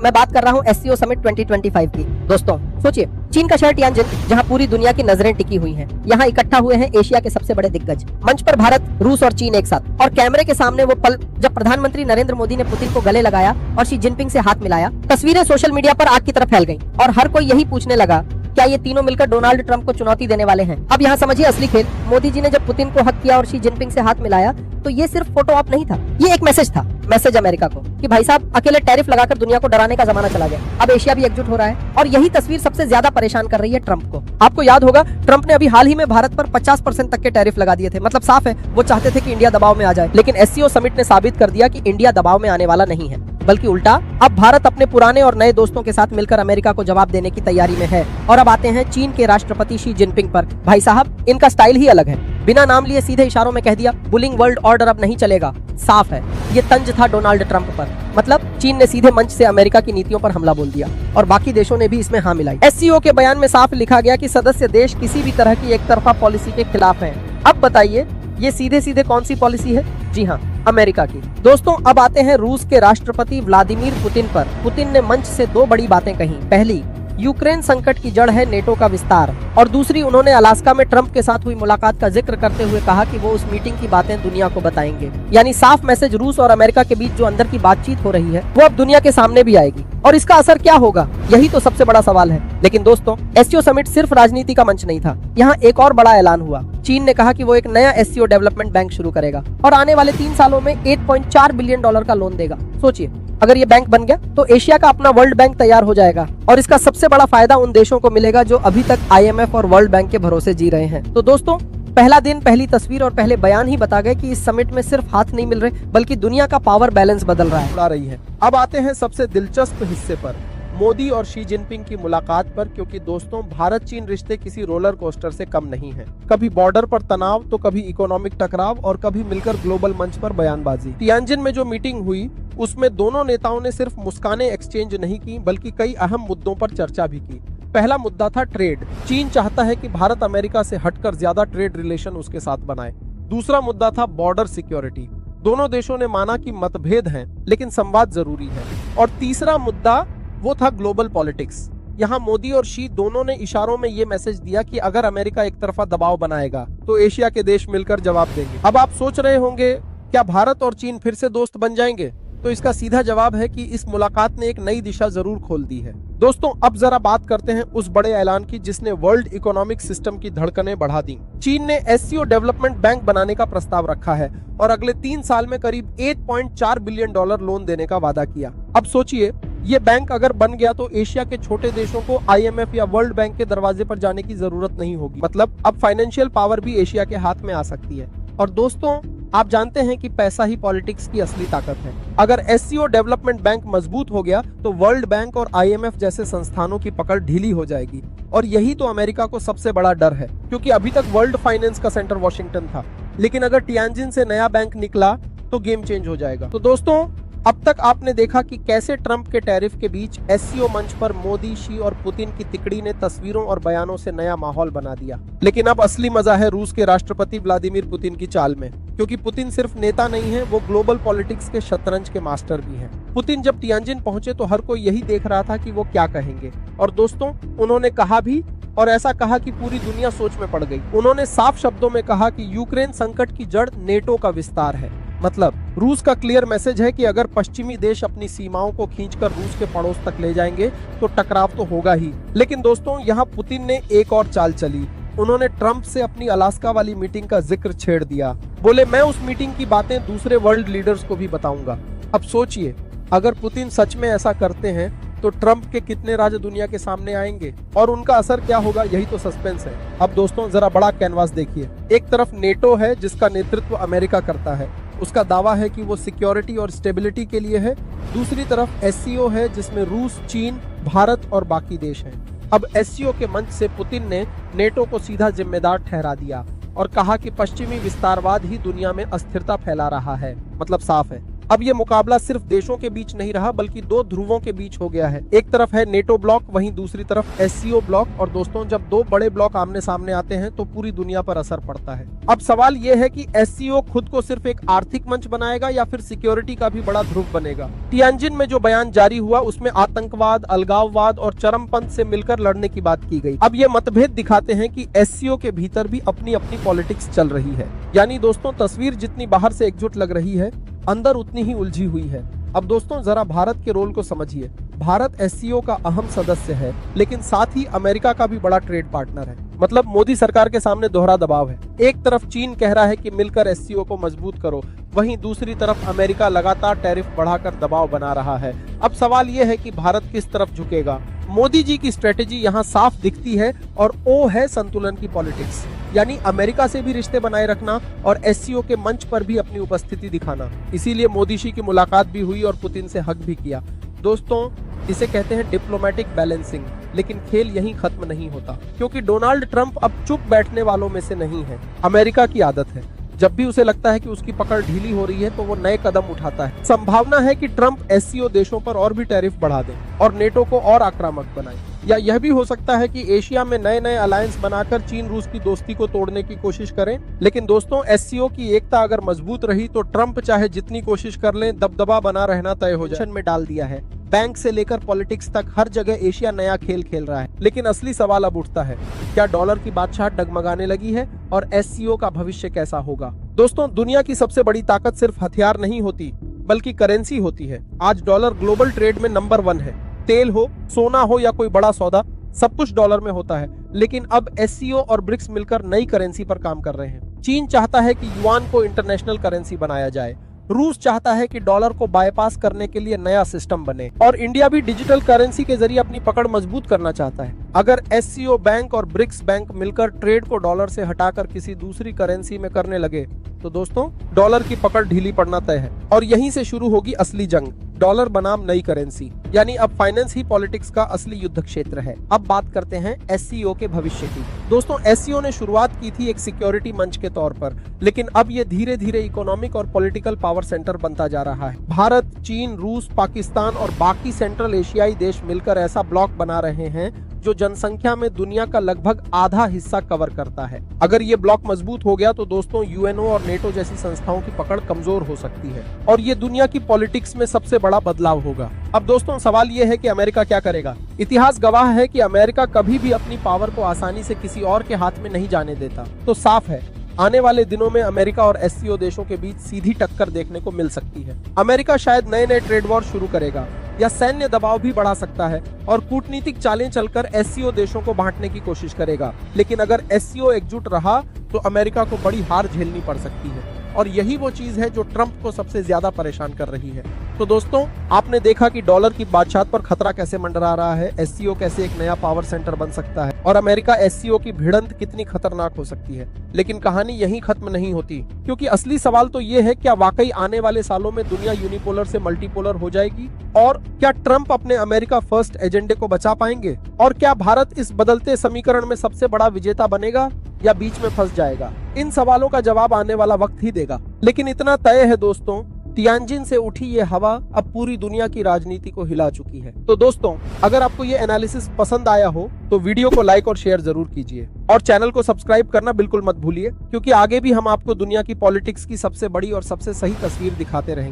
मैं बात कर रहा हूँ एससीओ समिट 2025 की। दोस्तों सोचिए, चीन का शहर टियानजिन, जहाँ पूरी दुनिया की नजरें टिकी हुई हैं। यहाँ इकट्ठा हुए हैं एशिया के सबसे बड़े दिग्गज। मंच पर भारत, रूस और चीन एक साथ, और कैमरे के सामने वो पल जब प्रधानमंत्री नरेंद्र मोदी ने पुतिन को गले लगाया और शी जिनपिंग से हाथ मिलाया। तस्वीरें सोशल मीडिया पर आग की तरह फैल गईं और हर कोई यही पूछने लगा, क्या ये तीनों मिलकर डोनाल्ड ट्रंप को चुनौती देने वाले हैं? अब यहाँ समझिए असली खेल। मोदी जी ने जब पुतिन को हक किया और शी जिनपिंग से हाथ मिलाया, तो ये सिर्फ फोटो ऑप नहीं था, ये एक मैसेज था। मैसेज अमेरिका को कि भाई साहब, अकेले टैरिफ लगाकर दुनिया को डराने का जमाना चला गया, अब एशिया भी एकजुट हो रहा है। और यही तस्वीर सबसे ज्यादा परेशान कर रही है ट्रंप को। आपको याद होगा, ट्रंप ने अभी हाल ही में भारत पर 50% तक के टैरिफ लगा दिए थे। मतलब साफ है, वो चाहते थे कि इंडिया दबाव में आ जाए। लेकिन एससीओ समिट ने साबित कर दिया कि इंडिया दबाव में आने वाला नहीं है, बल्कि उल्टा, अब भारत अपने पुराने और नए दोस्तों के साथ मिलकर अमेरिका को जवाब देने की तैयारी में है। और अब आते हैं चीन के राष्ट्रपति शी जिनपिंग पर। भाई साहब, इनका स्टाइल ही अलग है। बिना नाम लिए सीधे इशारों में कह दिया, बुलिंग वर्ल्ड ऑर्डर अब नहीं चलेगा। साफ है, ये तंज था डोनाल्ड ट्रंप पर। मतलब चीन ने सीधे मंच से अमेरिका की नीतियों पर हमला बोल दिया और बाकी देशों ने भी इसमें हाँ मिलाई। एससीओ के बयान में साफ लिखा गया कि सदस्य देश किसी भी तरह की एक तरफा पॉलिसी के खिलाफ हैं। अब बताइए, ये सीधे सीधे कौन सी पॉलिसी है? जी हाँ, अमेरिका की। दोस्तों अब आते हैं रूस के राष्ट्रपति व्लादिमीर पुतिन पर। पुतिन ने मंच से दो बड़ी बातें कही। पहली, यूक्रेन संकट की जड़ है नेटो का विस्तार, और दूसरी, उन्होंने अलास्का में ट्रंप के साथ हुई मुलाकात का जिक्र करते हुए कहा कि वो उस मीटिंग की बातें दुनिया को बताएंगे। यानी साफ मैसेज, रूस और अमेरिका के बीच जो अंदर की बातचीत हो रही है वो अब दुनिया के सामने भी आएगी। और इसका असर क्या होगा, यही तो सबसे बड़ा सवाल है। लेकिन दोस्तों, एससीओ समिट सिर्फ राजनीति का मंच नहीं था। यहाँ एक और बड़ा ऐलान हुआ। चीन ने कहा कि वो एक नया एससीओ डेवलपमेंट बैंक शुरू करेगा और आने वाले 3 सालों में $8.4 बिलियन का लोन देगा। सोचिए, अगर ये बैंक बन गया तो एशिया का अपना वर्ल्ड बैंक तैयार हो जाएगा। और इसका सबसे बड़ा फायदा उन देशों को मिलेगा जो अभी तक IMF और वर्ल्ड बैंक के भरोसे जी रहे हैं। तो दोस्तों, पहला दिन, पहली तस्वीर और पहले बयान ही बता गए कि इस समिट में सिर्फ हाथ नहीं मिल रहे, बल्कि दुनिया का पावर बैलेंस बदल रहा है। अब आते हैं सबसे दिलचस्प हिस्से पर, मोदी और शी जिनपिंग की मुलाकात पर। क्योंकि दोस्तों, भारत चीन रिश्ते किसी रोलर कोस्टर से कम नहीं है। कभी बॉर्डर पर तनाव, तो कभी इकोनॉमिक टकराव, और कभी मिलकर ग्लोबल मंच पर बयानबाजी। तियानजिन में जो मीटिंग हुई, उसमें दोनों नेताओं ने सिर्फ मुस्कानें एक्सचेंज नहीं की, बल्कि कई अहम मुद्दों पर चर्चा भी की। पहला मुद्दा था ट्रेड। चीन चाहता है कि भारत अमेरिका से हटकर ज्यादा ट्रेड रिलेशन उसके साथ बनाए। दूसरा मुद्दा था बॉर्डर सिक्योरिटी। दोनों देशों ने माना कि मतभेद हैं, लेकिन संवाद जरूरी है। और तीसरा मुद्दा वो था ग्लोबल पॉलिटिक्स। यहाँ मोदी और शी दोनों ने इशारों में ये मैसेज दिया कि अगर अमेरिका एक तरफा दबाव बनाएगा तो एशिया के देश मिलकर जवाब देंगे। अब आप सोच रहे होंगे, क्या भारत और चीन फिर से दोस्त बन जाएंगे? तो इसका सीधा जवाब है कि इस मुलाकात ने एक नई दिशा जरूर खोल दी है। दोस्तों अब जरा बात करते हैं उस बड़े ऐलान की जिसने वर्ल्ड इकोनॉमिक सिस्टम की धड़कनें बढ़ा दी। चीन ने एससीओ डेवलपमेंट बैंक बनाने का प्रस्ताव रखा है और अगले 3 साल में करीब $8.4 बिलियन लोन देने का वादा किया। अब सोचिए, ये बैंक अगर बन गया तो एशिया के छोटे देशों को IMF या वर्ल्ड बैंक के दरवाजे पर जाने की जरूरत नहीं होगी। मतलब अब फाइनेंशियल पावर भी एशिया के हाथ में आ सकती है। और दोस्तों, आप जानते हैं कि पैसा ही पॉलिटिक्स की असली ताकत है। अगर एससीओ डेवलपमेंट बैंक मजबूत हो गया तो वर्ल्ड बैंक और IMF जैसे संस्थानों की पकड़ ढीली हो जाएगी। और यही तो अमेरिका को सबसे बड़ा डर है, क्योंकि अभी तक वर्ल्ड फाइनेंस का सेंटर वॉशिंगटन था, लेकिन अगर टियानजिन से नया बैंक निकला तो गेम चेंज हो जाएगा। तो दोस्तों, अब तक आपने देखा कि कैसे ट्रंप के टैरिफ के बीच एससीओ मंच पर मोदी, शी और पुतिन की तिकड़ी ने तस्वीरों और बयानों से नया माहौल बना दिया। लेकिन अब असली मजा है रूस के राष्ट्रपति व्लादिमीर पुतिन की चाल में, क्योंकि पुतिन सिर्फ नेता नहीं है, वो ग्लोबल पॉलिटिक्स के शतरंज के मास्टर भी हैं। पुतिन जब टियानजिन पहुंचे तो हर कोई यही देख रहा था कि वो क्या कहेंगे। और दोस्तों, उन्होंने कहा भी, और ऐसा कहा कि पूरी दुनिया सोच में पड़ गई। उन्होंने साफ शब्दों में कहा कि यूक्रेन संकट की जड़ नेटो का विस्तार है। मतलब रूस का क्लियर मैसेज है कि अगर पश्चिमी देश अपनी सीमाओं को खींचकर रूस के पड़ोस तक ले जाएंगे तो टकराव तो होगा ही। लेकिन दोस्तों, यहाँ पुतिन ने एक और चाल चली। उन्होंने ट्रंप से अपनी अलास्का वाली मीटिंग का जिक्र छेड़ दिया। बोले, मैं उस मीटिंग की बातें दूसरे वर्ल्ड लीडर्स को भी बताऊंगा। अब सोचिए, अगर पुतिन सच में ऐसा करते हैं तो ट्रंप के कितने राज दुनिया के सामने आएंगे और उनका असर क्या होगा, यही तो सस्पेंस है। अब दोस्तों, जरा बड़ा कैनवास देखिए। एक तरफ नेटो है जिसका नेतृत्व अमेरिका करता है, उसका दावा है कि वो सिक्योरिटी और स्टेबिलिटी के लिए है। दूसरी तरफ एससीओ है जिसमें रूस, चीन, भारत और बाकी देश हैं। अब एससीओ के मंच से पुतिन ने नेटो को सीधा जिम्मेदार ठहरा दिया और कहा कि पश्चिमी विस्तारवाद ही दुनिया में अस्थिरता फैला रहा है। मतलब साफ है, अब ये मुकाबला सिर्फ देशों के बीच नहीं रहा बल्कि दो ध्रुवों के बीच हो गया है। एक तरफ है नेटो ब्लॉक, वहीं दूसरी तरफ SCO ब्लॉक। और दोस्तों, जब दो बड़े ब्लॉक आमने सामने आते हैं तो पूरी दुनिया पर असर पड़ता है। अब सवाल ये है कि SCO खुद को सिर्फ एक आर्थिक मंच बनाएगा या फिर सिक्योरिटी का भी बड़ा ध्रुव बनेगा। तियानजिन में जो बयान जारी हुआ उसमें आतंकवाद, अलगाववाद और चरमपंथ से मिलकर लड़ने की बात की गई। अब ये मतभेद दिखाते हैं कि SCO के भीतर भी अपनी अपनी पॉलिटिक्स चल रही है। यानी दोस्तों, तस्वीर जितनी बाहर से एकजुट लग रही है, अंदर उतनी ही उलझी हुई है। अब दोस्तों, जरा भारत के रोल को समझिए। भारत SCO का अहम सदस्य है, लेकिन साथ ही अमेरिका का भी बड़ा ट्रेड पार्टनर है। मतलब मोदी सरकार के सामने दोहरा दबाव है। एक तरफ चीन कह रहा है कि मिलकर SCO को मजबूत करो, वहीं दूसरी तरफ अमेरिका लगातार टैरिफ बढ़ाकर दबाव बना रहा है। अब सवाल यह है कि भारत किस तरफ झुकेगा। मोदी जी की स्ट्रेटेजी यहाँ साफ दिखती है और वो है संतुलन की पॉलिटिक्स, यानी अमेरिका से भी रिश्ते बनाए रखना और SCO के मंच पर भी अपनी उपस्थिति दिखाना। इसीलिए मोदी जी की मुलाकात भी हुई और पुतिन से हक भी किया। दोस्तों, इसे कहते हैं डिप्लोमेटिक बैलेंसिंग। लेकिन खेल यहीं खत्म नहीं होता, क्योंकि डोनाल्ड ट्रंप अब चुप बैठने वालों में से नहीं है। अमेरिका की आदत है, जब भी उसे लगता है कि उसकी पकड़ ढीली हो रही है तो वो नए कदम उठाता है। संभावना है कि ट्रंप SCO देशों पर और भी टैरिफ बढ़ा दे और नेटो को और आक्रामक बनाए। या यह भी हो सकता है कि एशिया में नए नए अलायंस बनाकर चीन रूस की दोस्ती को तोड़ने की कोशिश करें। लेकिन दोस्तों, SCO की एकता अगर मजबूत रही तो ट्रंप चाहे जितनी कोशिश कर लें, दबदबा बना रहना तय हो जाए। में डाल दिया है। बैंक से लेकर पॉलिटिक्स तक हर जगह एशिया नया खेल खेल रहा है। लेकिन असली सवाल अब उठता है, क्या डॉलर की बादशाह डगमगाने लगी है और SCO का भविष्य कैसा होगा? दोस्तों, दुनिया की सबसे बड़ी ताकत सिर्फ हथियार नहीं होती, बल्कि करेंसी होती है। आज डॉलर ग्लोबल ट्रेड में नंबर 1 है। तेल हो, सोना हो या कोई बड़ा सौदा, सब कुछ डॉलर में होता है। लेकिन अब SCO और ब्रिक्स मिलकर नई करेंसी पर काम कर रहे हैं। चीन चाहता है कि युआन को इंटरनेशनल करेंसी बनाया जाए। रूस चाहता है कि डॉलर को बाईपास करने के लिए नया सिस्टम बने। और इंडिया भी डिजिटल करेंसी के जरिए अपनी पकड़ मजबूत करना चाहता है। अगर SCO बैंक और ब्रिक्स बैंक मिलकर ट्रेड को डॉलर से हटाकर किसी दूसरी करेंसी में करने लगे तो दोस्तों, डॉलर की पकड़ ढीली पड़ना तय है। और यहीं से शुरू होगी असली जंग, डॉलर बनाम नई करेंसी। यानी अब फाइनेंस ही पॉलिटिक्स का असली युद्ध क्षेत्र है। अब बात करते हैं SCO के भविष्य की। दोस्तों, SCO ने शुरुआत की थी एक सिक्योरिटी मंच के तौर पर, लेकिन अब ये धीरे धीरे इकोनॉमिक और पॉलिटिकल पावर सेंटर बनता जा रहा है। भारत, चीन, रूस, पाकिस्तान और बाकी सेंट्रल एशियाई देश मिलकर ऐसा ब्लॉक बना रहे हैं जो जनसंख्या में दुनिया का लगभग आधा हिस्सा कवर करता है। अगर ये ब्लॉक मजबूत हो गया तो दोस्तों, UNO और नेटो जैसी संस्थाओं की पकड़ कमजोर हो सकती है और ये दुनिया की पॉलिटिक्स में सबसे बड़ा बदलाव होगा। अब दोस्तों, सवाल ये है कि अमेरिका क्या करेगा। इतिहास गवाह है कि अमेरिका कभी भी अपनी पावर को आसानी से किसी और के हाथ में नहीं जाने देता। तो साफ है, आने वाले दिनों में अमेरिका और SCO देशों के बीच सीधी टक्कर देखने को मिल सकती है। अमेरिका शायद नए नए ट्रेड वॉर शुरू करेगा या सैन्य दबाव भी बढ़ा सकता है और कूटनीतिक चालें चलकर SCO देशों को बांटने की कोशिश करेगा। लेकिन अगर SCO एकजुट रहा तो अमेरिका को बड़ी हार झेलनी पड़ सकती है और यही वो चीज है जो ट्रंप को सबसे ज्यादा परेशान कर रही है। तो दोस्तों, आपने देखा कि डॉलर की बादशाहत पर खतरा कैसे मंडरा रहा है, SCO कैसे एक नया पावर सेंटर बन सकता है और अमेरिका SCO की भिड़ंत कितनी खतरनाक हो सकती है। लेकिन कहानी यहीं खत्म नहीं होती, क्योंकि असली सवाल तो ये है, क्या वाकई आने वाले सालों में दुनिया यूनिपोलर से मल्टीपोलर हो जाएगी और क्या ट्रंप अपने अमेरिका फर्स्ट एजेंडे को बचा पाएंगे और क्या भारत इस बदलते समीकरण में सबसे बड़ा विजेता बनेगा या बीच में फंस जाएगा? इन सवालों का जवाब आने वाला वक्त ही देगा। लेकिन इतना तय है दोस्तों, तियानजिन से उठी ये हवा अब पूरी दुनिया की राजनीति को हिला चुकी है। तो दोस्तों, अगर आपको ये एनालिसिस पसंद आया हो तो वीडियो को लाइक और शेयर जरूर कीजिए और चैनल को सब्सक्राइब करना बिल्कुल मत भूलिए, क्योंकि आगे भी हम आपको दुनिया की पॉलिटिक्स की सबसे बड़ी और सबसे सही तस्वीर दिखाते रहेंगे।